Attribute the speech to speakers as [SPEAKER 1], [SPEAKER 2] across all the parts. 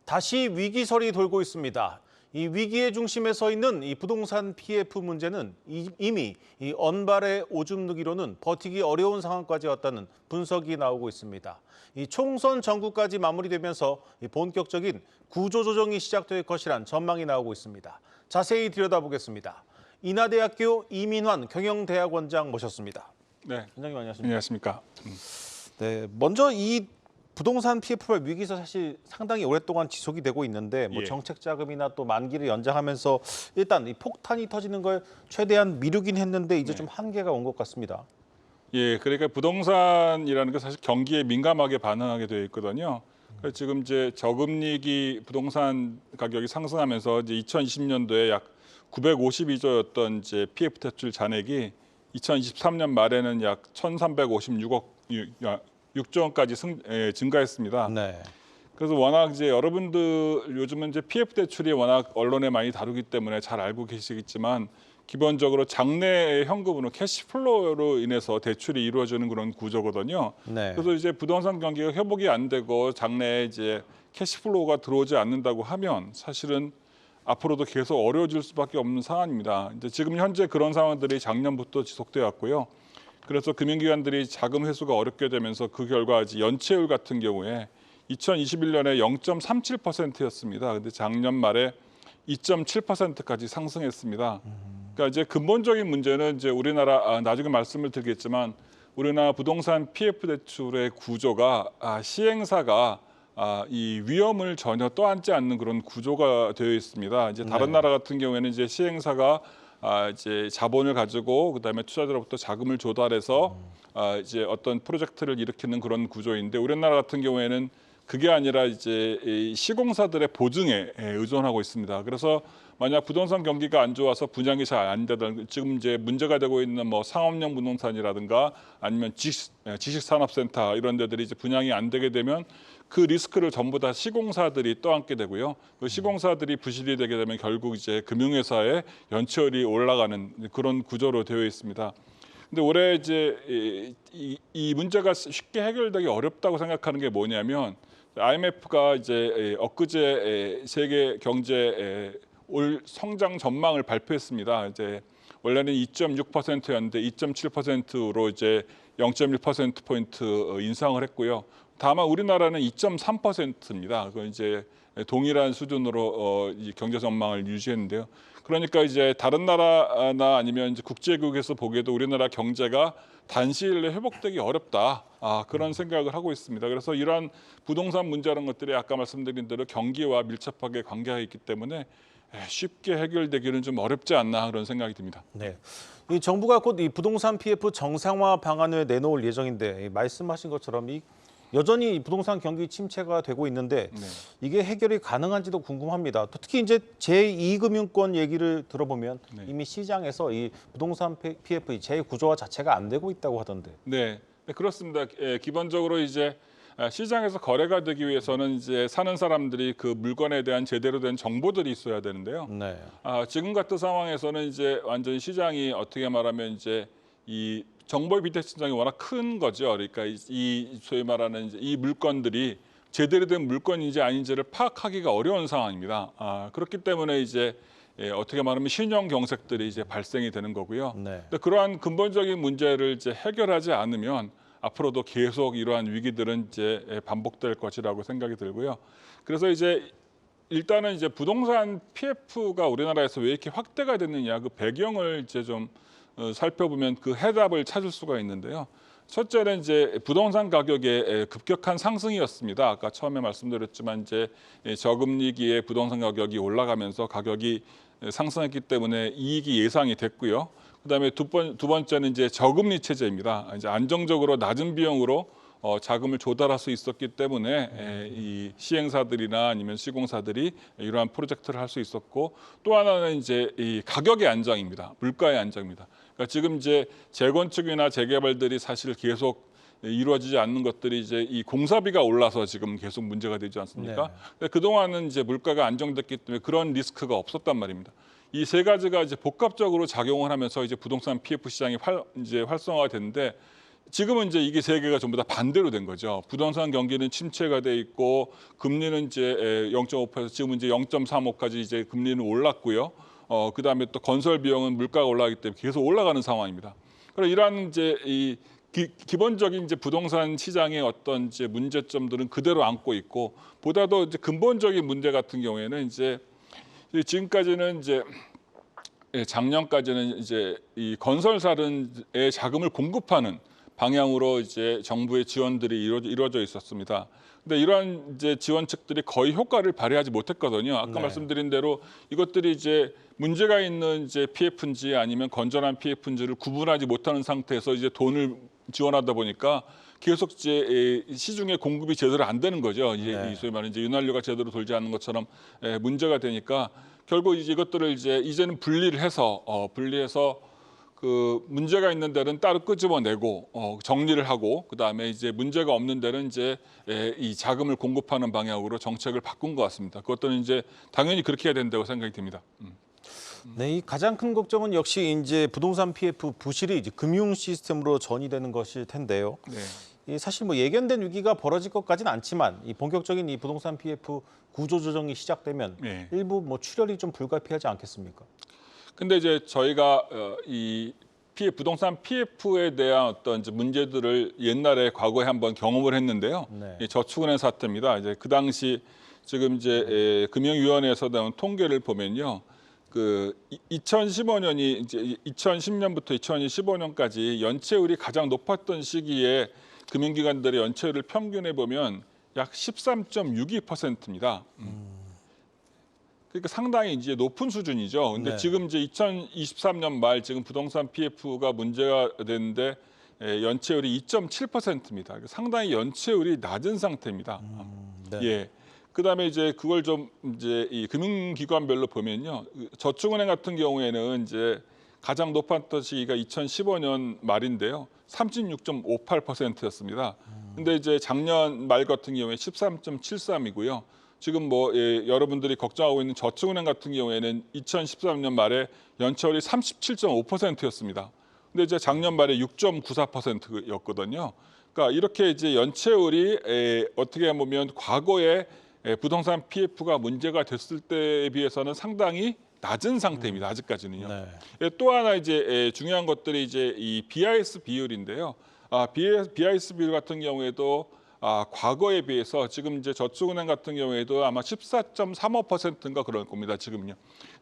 [SPEAKER 1] 다시 위기설이 돌고 있습니다. 이 위기의 중심에 서 있는 이 부동산 PF 문제는 이미 이 언발의 오줌 누기로는 버티기 어려운 상황까지 왔다는 분석이 나오고 있습니다. 이 총선 전국까지 마무리되면서 이 본격적인 구조조정이 시작될 것이란 전망이 나오고 있습니다. 자세히 들여다보겠습니다. 인하대학교 이민환 경영대학원장 모셨습니다.
[SPEAKER 2] 네,
[SPEAKER 1] 원장님 안녕하십니까?
[SPEAKER 2] 안녕하십니까?
[SPEAKER 1] 네, 먼저 이 부동산 PF발 위기가 사실 상당히 오랫동안 지속이 되고 있는데 뭐
[SPEAKER 2] 예.
[SPEAKER 1] 정책 자금이나 또 만기를 연장하면서 일단 이 폭탄이 터지는 걸 최대한 미루긴 했는데 이제
[SPEAKER 2] 네.
[SPEAKER 1] 좀 한계가 온 것 같습니다.
[SPEAKER 2] 예, 그러니까 부동산이라는 게 사실 경기에 민감하게 반응하게 되어 있거든요. 그래서 지금 이제 저금리기 부동산 가격이 상승하면서 이제 2020년도에 약 952조였던 이제 PF 대출 잔액이 2023년 말에는 약 1,356억 6조 원까지 증가했습니다.
[SPEAKER 1] 네.
[SPEAKER 2] 그래서 워낙 이제 여러분들 요즘은 이제 PF 대출이 워낙 언론에 많이 다루기 때문에 잘 알고 계시겠지만 기본적으로 장내 현금으로 캐시플로우로 인해서 대출이 이루어지는 그런 구조거든요.
[SPEAKER 1] 네.
[SPEAKER 2] 그래서 이제 부동산 경기가 회복이 안 되고 장내에 이제 캐시플로우가 들어오지 않는다고 하면 사실은 앞으로도 계속 어려워질 수밖에 없는 상황입니다. 이제 지금 현재 그런 상황들이 작년부터 지속되어 왔고요. 그래서 금융기관들이 자금 회수가 어렵게 되면서 그 결과 이제 연체율 같은 경우에 2021년에 0.37%였습니다. 근데 작년 말에 2.7%까지 상승했습니다. 그러니까 이제 근본적인 문제는 이제 우리나라 나중에 말씀을 드리겠지만 우리나라 부동산 PF 대출의 구조가 시행사가 이 위험을 전혀 떠안지 않는 그런 구조가 되어 있습니다. 이제 다른
[SPEAKER 1] 네.
[SPEAKER 2] 나라 같은 경우에는 이제 시행사가 이제 자본을 가지고 그다음에 투자자로부터 자금을 조달해서 이제 어떤 프로젝트를 일으키는 그런 구조인데 우리나라 같은 경우에는 그게 아니라 이제 이 시공사들의 보증에 의존하고 있습니다. 그래서 만약 부동산 경기가 안 좋아서 분양이 잘 안 되다 지금 이제 문제가 되고 있는 뭐 상업용 부동산이라든가 아니면 지식산업센터 이런 데들이 이제 분양이 안 되게 되면 그 리스크를 전부 다 시공사들이 떠안게 되고요. 그 시공사들이 부실이 되게 되면 결국 이제 금융회사의 연체율이 올라가는 그런 구조로 되어 있습니다. 근데 올해 이제 이 문제가 쉽게 해결되기 어렵다고 생각하는 게 뭐냐면 IMF가 이제 엊그제 세계 경제 올 성장 전망을 발표했습니다. 이제 원래는 2.6%였는데 2.7%로 이제 0.1% 포인트 인상을 했고요. 다만 우리나라는 2.3%입니다. 그건 이제 동일한 수준으로 경제 전망을 유지했는데요. 그러니까 이제 다른 나라나 아니면 이제 국제국에서 보기에도 우리나라 경제가 단시일 내에 회복되기 어렵다. 그런 생각을 하고 있습니다. 그래서 이러한 부동산 문제라는 것들이 아까 말씀드린 대로 경기와 밀접하게 관계가 있기 때문에 쉽게 해결되기는 좀 어렵지 않나 그런 생각이 듭니다.
[SPEAKER 1] 네. 이 정부가 곧 이 부동산 PF 정상화 방안을 내놓을 예정인데 말씀하신 것처럼 여전히 부동산 경기 침체가 되고 있는데
[SPEAKER 2] 네.
[SPEAKER 1] 이게 해결이 가능한지도 궁금합니다. 또 특히 이제 제2금융권 얘기를 들어보면
[SPEAKER 2] 네.
[SPEAKER 1] 이미 시장에서 이 부동산 PF 재구조화 자체가 안 되고 있다고 하던데.
[SPEAKER 2] 네, 그렇습니다. 기본적으로 이제 시장에서 거래가 되기 위해서는 이제 사는 사람들이 그 물건에 대한 제대로 된 정보들이 있어야 되는데요.
[SPEAKER 1] 네.
[SPEAKER 2] 지금 같은 상황에서는 이제 완전히 시장이 어떻게 말하면 이제 이 정보의 비대칭성이 워낙 큰 거죠. 그러니까 이 소위 말하는 이제 이 물건들이 제대로 된 물건인지 아닌지를 파악하기가 어려운 상황입니다. 그렇기 때문에 이제 어떻게 말하면 신용 경색들이 이제 발생이 되는 거고요.
[SPEAKER 1] 네.
[SPEAKER 2] 근데 그러한 근본적인 문제를 이제 해결하지 않으면 앞으로도 계속 이러한 위기들은 이제 반복될 것이라고 생각이 들고요. 그래서 이제 일단은 이제 부동산 PF가 우리나라에서 왜 이렇게 확대가 됐느냐 그 배경을 이제 좀 살펴보면 그 해답을 찾을 수가 있는데요. 첫째는 이제 부동산 가격의 급격한 상승이었습니다. 아까 처음에 말씀드렸지만 이제 저금리기에 부동산 가격이 올라가면서 가격이 상승했기 때문에 이익이 예상이 됐고요. 그다음에 두 번째는 이제 저금리 체제입니다. 이제 안정적으로 낮은 비용으로 자금을 조달할 수 있었기 때문에 이 시행사들이나 아니면 시공사들이 이러한 프로젝트를 할 수 있었고 또 하나는 이제 이 가격의 안정입니다. 물가의 안정입니다. 그러니까 지금 이제 재건축이나 재개발들이 사실 계속 이루어지지 않는 것들이 이제 이 공사비가 올라서 지금 계속 문제가 되지 않습니까?
[SPEAKER 1] 네.
[SPEAKER 2] 그동안은 이제 물가가 안정됐기 때문에 그런 리스크가 없었단 말입니다. 이 세 가지가 이제 복합적으로 작용을 하면서 이제 부동산 PF 시장이 이제 활성화가 됐는데 지금은 이제 이게 세 개가 전부 다 반대로 된 거죠. 부동산 경기는 침체가 돼 있고 금리는 이제 0.5%에서 지금은 이제 0.35까지 이제 금리는 올랐고요. 그다음에 또 건설 비용은 물가가 올라가기 때문에 계속 올라가는 상황입니다. 그래서 이러한 이제 이 기본적인 이제 부동산 시장의 어떤 이제 문제점들은 그대로 안고 있고, 보다도 이제 근본적인 문제 같은 경우에는 이제 지금까지는 이제 작년까지는 이제 이 건설사의 자금을 공급하는 방향으로 이제 정부의 지원들이 이루어져 있었습니다. 근데 이러한 이제 지원책들이 거의 효과를 발휘하지 못했거든요. 아까
[SPEAKER 1] 네.
[SPEAKER 2] 말씀드린 대로 이것들이 이제 문제가 있는 이제 PF인지 아니면 건전한 PF인지를 구분하지 못하는 상태에서 이제 돈을 지원하다 보니까 계속 이제 시중에 공급이 제대로 안 되는 거죠. 이제
[SPEAKER 1] 네.
[SPEAKER 2] 이 소위 말하는 이제 윤활유가 제대로 돌지 않는 것처럼 문제가 되니까 결국 이제 이것들을 이제는 분리해서 그 문제가 있는 데는 따로 끄집어내고 정리를 하고, 그다음에 이제 문제가 없는 데는 이제 이 자금을 공급하는 방향으로 정책을 바꾼 것 같습니다. 그것들은 이제 당연히 그렇게 해야 된다고 생각이 듭니다.
[SPEAKER 1] 네, 이 가장 큰 걱정은 역시 이제 부동산 PF 부실이 이제 금융 시스템으로 전이되는 것일 텐데요.
[SPEAKER 2] 네.
[SPEAKER 1] 이 사실 뭐 예견된 위기가 벌어질 것까지는 않지만 이 본격적인 이 부동산 PF 구조 조정이 시작되면
[SPEAKER 2] 네.
[SPEAKER 1] 일부 뭐 출혈이 좀 불가피하지 않겠습니까?
[SPEAKER 2] 근데 이제 저희가 이 부동산 PF에 대한 어떤 이제 문제들을 옛날에 과거에 한번 경험을 했는데요.
[SPEAKER 1] 네.
[SPEAKER 2] 이 저축은행 사태입니다. 이제 그 당시 지금 이제 금융위원회에서 나온 통계를 보면요. 그 2015년이 이제 2010년부터 2015년까지 연체율이 가장 높았던 시기에 금융기관들의 연체율을 평균해 보면 약 13.62%입니다. 그러니까 상당히 이제 높은 수준이죠. 근데
[SPEAKER 1] 네.
[SPEAKER 2] 지금 이제 2023년 말 지금 부동산 PF가 문제가 되는데 연체율이 2.7%입니다. 상당히 연체율이 낮은 상태입니다.
[SPEAKER 1] 네.
[SPEAKER 2] 예. 그다음에 이제 그걸 좀 이제 이 금융기관별로 보면요. 저축은행 같은 경우에는 이제 가장 높았던 시기가 2015년 말인데요. 36.58%였습니다. 근데 이제 작년 말 같은 경우에 13.73이고요. 지금 뭐 여러분들이 걱정하고 있는 저축은행 같은 경우에는 2013년 말에 연체율이 37.5%였습니다. 근데 이제 작년 말에 6.94%였거든요. 그러니까 이렇게 이제 연체율이 어떻게 보면 과거에 부동산 PF가 문제가 됐을 때에 비해서는 상당히 낮은 상태입니다. 아직까지는요.
[SPEAKER 1] 네.
[SPEAKER 2] 또 하나 이제 중요한 것들이 이제 이 BIS 비율인데요. BIS 비율 같은 경우에도 과거에 비해서 지금 이제 저축은행 같은 경우에도 아마 14.35%인가 그럴 겁니다. 지금요.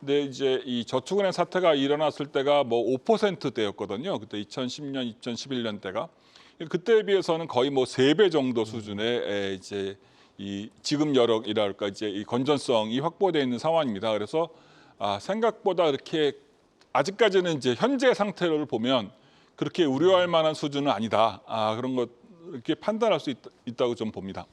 [SPEAKER 2] 근데 이제 이 저축은행 사태가 일어났을 때가 뭐 5%대였거든요. 그때 2010년, 2011년 때가. 그때에 비해서는 거의 뭐 3배 정도 수준의 이제 이 지급 여력이랄까 이제 이 건전성이 확보되어 있는 상황입니다. 그래서 생각보다 이렇게 아직까지는 이제 현재 상태를 보면 그렇게 우려할 만한 수준은 아니다. 그런 것 이렇게 판단할 수 있다고 좀 봅니다.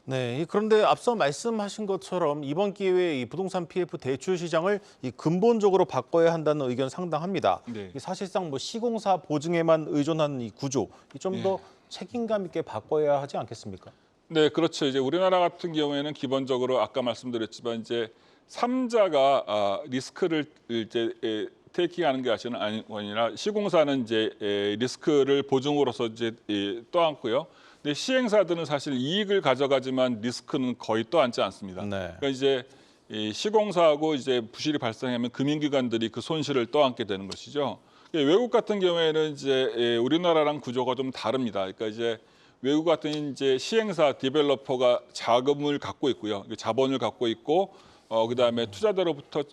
[SPEAKER 1] 네. 그런데 앞서 말씀하신 것처럼 이번 기회에 이 부동산 PF 대출 시장을 이 근본적으로 바꿔야 한다는 의견 상당합니다.
[SPEAKER 2] 네.
[SPEAKER 1] 이 사실상 뭐 시공사 보증에만 의존하는 이 구조, 좀 더
[SPEAKER 2] 네.
[SPEAKER 1] 책임감 있게 바꿔야 하지 않겠습니까?
[SPEAKER 2] 네, 그렇죠. 이제 우리나라 같은 경우에는 기본적으로 아까 말씀드렸지만 이제 3자가 리스크를 이제 테이킹하는 게 아니라 시공사는 이제 리스크를 보증으로서 이제 떠안고요. 근데 시행사들은 사실 이익을 가져가지만 리스크는 거의 떠안지 않습니다.
[SPEAKER 1] 네.
[SPEAKER 2] 그러니까 이제 이 시공사하고 이제 부실이 발생하면 금융기관들이 그 손실을 떠안게 되는 것이죠. 외국 같은 경우에는 이제 우리나라랑 구조가 좀 다릅니다. 그러니까 이제 외국 같은 이제 시행사 디벨로퍼가 자금을 갖고 있고요, 자본을 갖고 있고, 그다음에 투자자로부터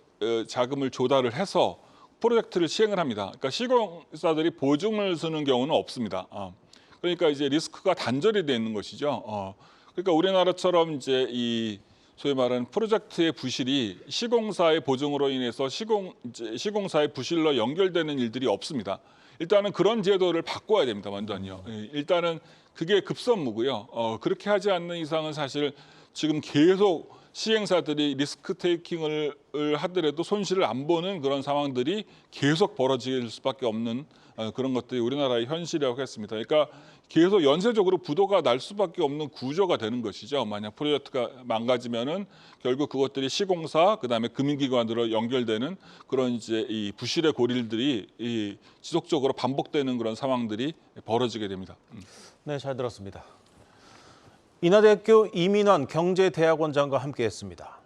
[SPEAKER 2] 자금을 조달을 해서 프로젝트를 시행을 합니다. 그러니까 시공사들이 보증을 쓰는 경우는 없습니다. 그러니까 이제 리스크가 단절이 되어 있는 것이죠. 그러니까 우리나라처럼 이제 이 소위 말하는 프로젝트의 부실이 시공사의 보증으로 인해서 시공사의 부실로 연결되는 일들이 없습니다. 일단은 그런 제도를 바꿔야 됩니다. 완전히요. 일단은 그게 급선무고요. 그렇게 하지 않는 이상은 사실 지금 계속 시행사들이 리스크 테이킹을 하더라도 손실을 안 보는 그런 상황들이 계속 벌어질 수밖에 없는 그런 것들이 우리나라의 현실이라고 했습니다. 그러니까 계속 연쇄적으로 부도가 날 수밖에 없는 구조가 되는 것이죠. 만약 프로젝트가 망가지면은 결국 그것들이 시공사 그다음에 금융기관으로 연결되는 그런 이제 이 부실의 고릴들이 이 지속적으로 반복되는 그런 상황들이 벌어지게 됩니다.
[SPEAKER 1] 네, 잘 들었습니다. 인하대학교 이민환 경제대학원장과 함께했습니다.